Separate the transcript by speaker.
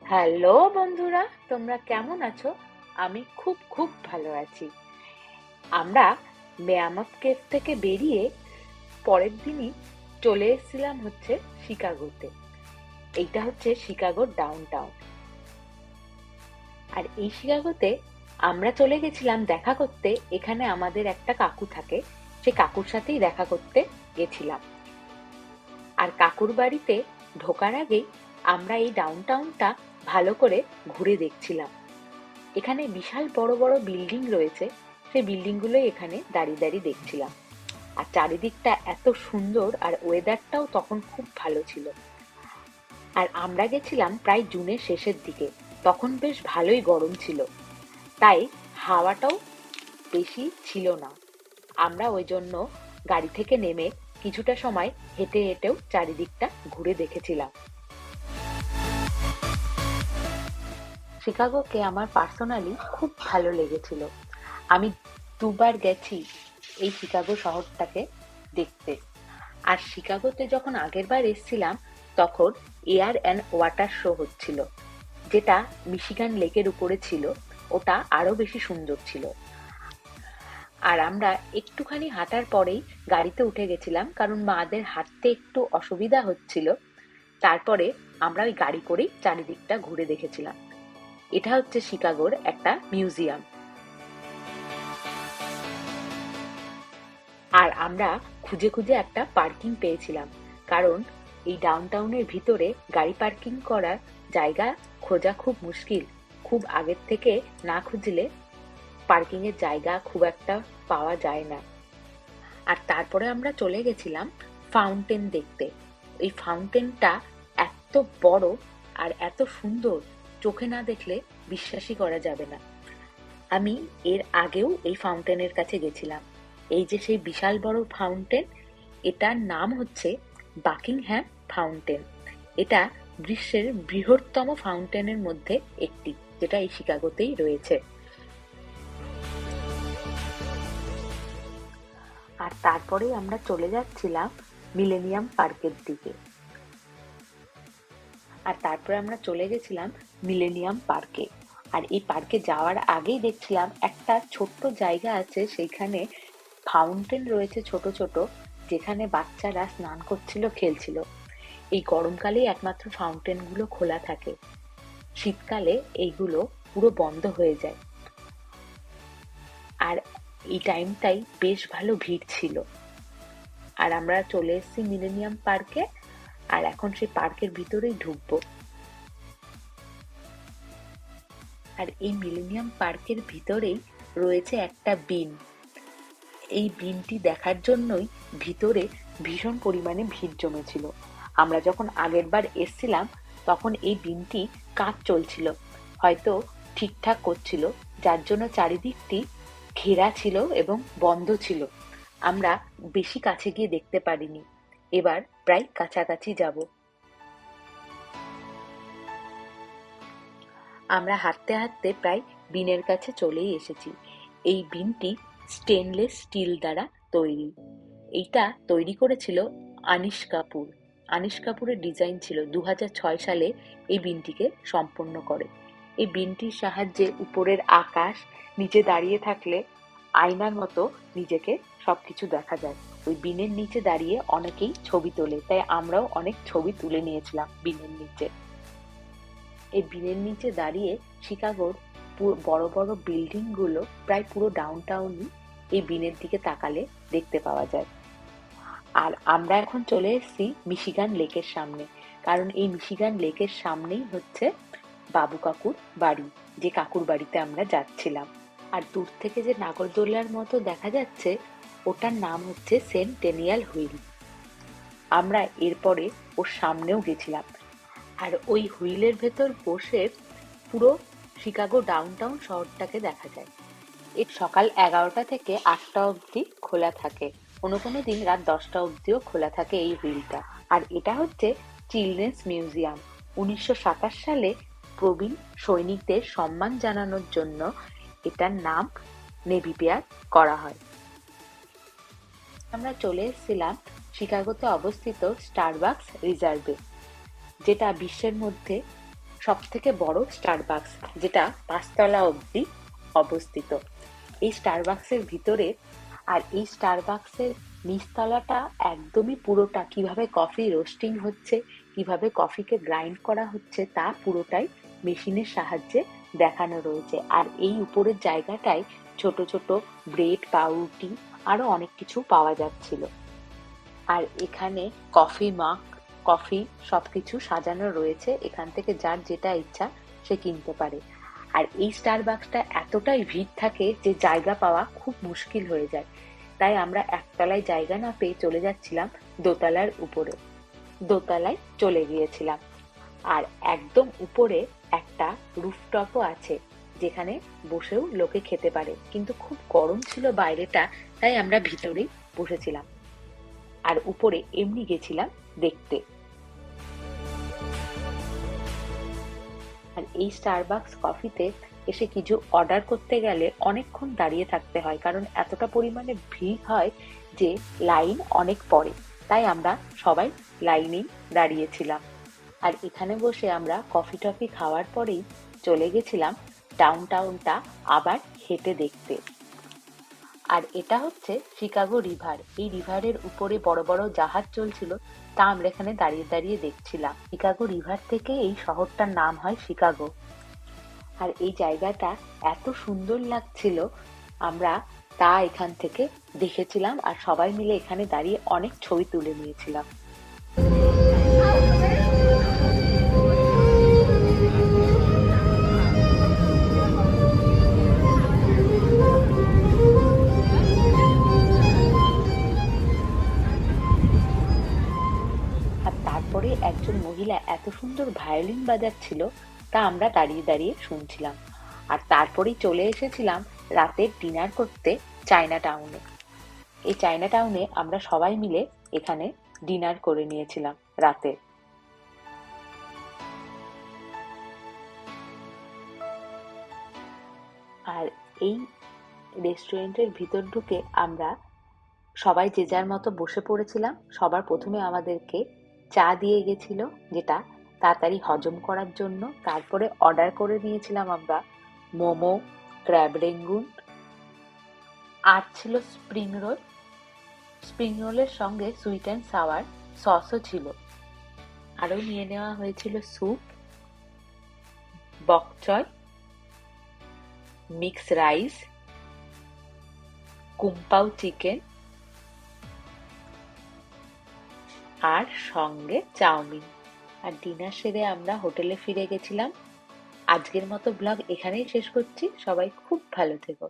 Speaker 1: Hello বন্ধুরা, তোমরা কেমন আছো? আমি খুব খুব ভালো আছি। আমরা ম্যামথ কেভ থেকে বেরিয়ে পরের দিনই চলে এসেছিলাম হচ্ছে শিকাগোতে। এইটা হচ্ছে শিকাগোর ডাউন টাউন। আর এই শিকাগোতে আমরা চলে গেছিলাম দেখা করতে। এখানে আমাদের একটা কাকু থাকে, সে কাকুর সাথেই দেখা করতে গেছিলাম। আর কাকুর বাড়িতে ঢোকার আগেই আমরা এই ডাউন টাউনটা ভালো করে ঘুরে দেখছিলাম। এখানে বিশাল বড় বড় বিল্ডিং রয়েছে, সেই বিল্ডিংগুলোই এখানে দাঁড়িয়ে দাঁড়িয়ে দেখছিলাম। আর চারিদিকটা এত সুন্দর, আর ওয়েদারটাও তখন খুব ভালো ছিল। আর আমরা গেছিলাম প্রায় জুনের শেষের দিকে, তখন বেশ ভালোই গরম ছিল, তাই হাওয়াটাও বেশি ছিল না। আমরা ওই জন্য গাড়ি থেকে নেমে কিছুটা সময় হেঁটে হেঁটেও চারিদিকটা ঘুরে দেখেছিলাম। শিকাগোকে আমার পার্সোনালি খুব ভালো লেগেছিল। আমি দুবার গেছি এই শিকাগো শহরটাকে দেখতে। আর শিকাগোতে যখন আগেরবার এসেছিলাম তখন এয়ার অ্যান্ড ওয়াটার শো হচ্ছিল, যেটা মিশিগান লেকের উপরে ছিল। ওটা আরো বেশি সুন্দর ছিল। আর আমরা একটুখানি হাঁটার পরেই গাড়িতে উঠে গেছিলাম, কারণ মাদের হাঁটতে একটু অসুবিধা হচ্ছিল। তারপরে আমরা ওই গাড়ি করেই চারিদিকটা ঘুরে দেখেছিলাম। এটা হচ্ছে শিকাগোর একটা মিউজিয়াম। আর আমরা খুঁজে খুঁজে একটা পার্কিং পেয়েছিলাম, কারণ এই ডাউনটাউনের ভিতরে গাড়ি পার্কিং করার জায়গা খোঁজা খুব মুশকিল। খুব আগের থেকে না খুঁজলে পার্কিং এর জায়গা খুব একটা পাওয়া যায় না। আর তারপরে আমরা চলে গেছিলাম ফাউন্টেন দেখতে। এই ফাউন্টেনটা এত বড় আর এত সুন্দর, চোখে না দেখলে বিশ্বাসই করা যাবে না। আমি এর আগেও এই ফাউন্টেনের কাছে গেছিলাম। এই যে সেই বিশাল বড় ফাউন্টেন, এটার নাম হচ্ছে বাকিংহ্যাম ফাউন্টেন। এটা বিশ্বের বৃহত্তম ফাউন্টেনের মধ্যে একটি, যেটা এই শিকাগোতেই রয়েছে। আর তারপরে আমরা চলে যাচ্ছিলাম মিলেনিয়াম পার্কের দিকে। আর তারপরে আমরা চলে গেছিলাম মিলেনিয়াম পার্কে। আর এই পার্কে যাওয়ার আগেই দেখছিলাম একটা ছোট্ট জায়গা আছে, সেইখানে ফাউন্টেন রয়েছে ছোট ছোট, যেখানে বাচ্চারা স্নান করছিল, খেলছিল। এই গরমকালেই একমাত্র ফাউন্টেন গুলো খোলা থাকে, শীতকালে এইগুলো পুরো বন্ধ হয়ে যায়। আর এই টাইমটাই বেশ ভালো ভিড় ছিল। আর আমরা চলে এসেছি মিলেনিয়াম পার্কে, আর এখন সেই পার্কের ভিতরেই ঢুকবো। আর এই মিলেনিয়াম পার্কের ভিতরেই রয়েছে একটা বিন। এই বিনটি দেখার জন্যই ভিতরে ভীষণ পরিমাণে ভিড় জমেছিল। আমরা যখন আগেরবার এসছিলাম তখন এই বিনটি কাজ চলছিল, হয়তো ঠিকঠাক করছিল, যার জন্য চারিদিকটি ঘেরা ছিল এবং বন্ধ ছিল। আমরা বেশি কাছে গিয়ে দেখতে পারিনি। এবার প্রায় কাছাকাছি যাব। আমরা হাঁটতে হাঁটতে প্রায় বিনের কাছে চলেই এসেছি। এই বিনটি স্টেনলেস স্টিল দ্বারা তৈরি। এইটা তৈরি করেছিল আনিশ কাপুর। আনিশ কাপুরের ডিজাইন ছিল, 2006 সালে এই বিনটিকে সম্পন্ন করে। এই বিনটির সাহায্যে উপরের আকাশ, নিচে দাঁড়িয়ে থাকলে আয়নার মতো নিজেকে সবকিছু দেখা যায়। ওই বিনের নিচে দাঁড়িয়ে অনেকেই ছবি তোলে, তাই আমরাও অনেক ছবি তুলে নিয়েছিলাম বিনের নিচে। এই বিনের নিচে দাঁড়িয়ে শিকাগোর বড় বড় বিল্ডিং গুলো, প্রায় পুরো ডাউনটাউনই এই বিনের দিকে তাকালে দেখতে পাওয়া যায়। আর আমরা এখন চলে এসেছি মিশিগান লেকের সামনে, কারণ এই মিশিগান লেকের সামনেই হচ্ছে বাবু কাকুর বাড়ি, যে কাকুর বাড়িতে আমরা যাচ্ছিলাম। আর দূর থেকে যে নাগরদোলার মতো দেখা যাচ্ছে, ওটার নাম হচ্ছে সেন্টেনিয়াল হুইল। আমরা এরপরে ওর সামনেও গেছিলাম। আর ওই হুইলের ভেতর বসে পুরো শিকাগো ডাউনটাউন শহরটাকে দেখা যায়। এর সকাল 11টা থেকে 8টা অবধি খোলা থাকে, কোনো কোনো দিন রাত 10টা অবধিও খোলা থাকে এই হুইলটা। আর এটা হচ্ছে চিলড্রেন্স মিউজিয়াম। 1927 সালে প্রবীণ সৈনিকদের সম্মান জানানোর জন্য এটার নাম নেভি পেয়ার করা হয়। আমরা চলে এসেছিলাম শিকাগোতে অবস্থিত স্টারবাকস রিজার্ভে। যেটা বিশ্বের মধ্যে সবথেকে বড় স্টারবাকস, যেটা 5 তলা অবধি অবস্থিত। এই স্টারবাকসের ভিতরে আর এই স্টারবাকসের নিচতলাটা একদমই পুরোটা কিভাবে কফি রোস্টিং হচ্ছে, কিভাবে কফিকে গ্রাইন্ড করা হচ্ছে তা পুরোটাই মেশিনের সাহায্যে দেখানো রয়েছে। আর এই উপরের জায়গাটায় ছোট ছোট ব্রেড, পাউরুটি আরো অনেক কিছু পাওয়া যাচ্ছিল। আর এখানে কফি মাগ, কফি সবকিছু সাজানো রয়েছে, এখান থেকে যার যেটা ইচ্ছা সে কিনতে পারে। আর এই স্টারবাকসটা এতটাই ভিড় থাকে যে জায়গা পাওয়া খুব মুশকিল হয়ে যায়। তাই আমরা একতলায় জায়গা না পেয়ে চলে যাচ্ছিলাম দোতলার উপরে। দোতলায় চলে গিয়েছিলাম। আর একদম উপরে একটা রুফটপও আছে, যেখানে বসেও লোকে খেতে পারে, কিন্তু খুব গরম ছিল বাইরেটা, তাই আমরা ভিতরেই বসেছিলাম। আর উপরে এমনি গেছিলাম দেখতে। আর এই স্টারবাকস কফিতে এসে কিছু অর্ডার করতে গেলে অনেকক্ষণ দাঁড়িয়ে থাকতে হয়, কারণ এতটা পরিমাণে ভিড় হয় যে লাইন অনেক পড়ে। তাই আমরা সবাই লাইনেই দাঁড়িয়েছিলাম। আর এখানে বসে আমরা কফি টফি খাওয়ার পরেই চলে গেছিলাম ডাউনটাউনটা আবার হেঁটে দেখতে। আর এটা হচ্ছে শিকাগো রিভার। এই রিভারের উপরে বড় বড় জাহাজ চলছিল, তা আমরা এখানে দাঁড়িয়ে দাঁড়িয়ে দেখছিলাম। শিকাগো রিভার থেকে এই শহরটার নাম হয় শিকাগো। আর এই জায়গাটা এত সুন্দর লাগছিল, আমরা তা এখান থেকে দেখেছিলাম আর সবাই মিলে এখানে দাঁড়িয়ে অনেক ছবি তুলে নিয়েছিলাম। আর তারপরে একজন মহিলা এত সুন্দর ভায়োলিন বাজাচ্ছিল, তা আমরা দাঁড়িয়ে দাঁড়িয়ে শুনছিলাম। আর তারপরেই চলে এসেছিলাম রাতের ডিনার করতে চায়না টাউনে। এই চায়না টাউনে আমরা সবাই মিলে এখানে ডিনার করে নিয়েছিলাম রাতে। আর এই রেস্টুরেন্টের ভিতর ঢুকে আমরা সবাই যে যার মতো বসে পড়েছিলাম। সবার প্রথমে আমাদেরকে চা দিয়ে গেছিল, যেটা তাড়াতাড়ি হজম করার জন্য। তারপরে অর্ডার করে নিয়েছিলাম আমরা মোমো, ক্র্যাব রেঙ্গুন, আর ছিল স্প্রিং রোল। স্প্রিং রোলের সঙ্গে সুইট অ্যান্ড সাওয়ার সসও ছিল। আরও নিয়ে নেওয়া হয়েছিল স্যুপ, বক চয়, মিক্স রাইস, কুম্পাও চিকেন আর সঙ্গে চাউমিন। আর ডিনার সেরে আমরা হোটেলে ফিরে গেছিলাম। আজকের মতো ব্লগ এখানেই শেষ করছি। সবাই খুব ভালো থেকো।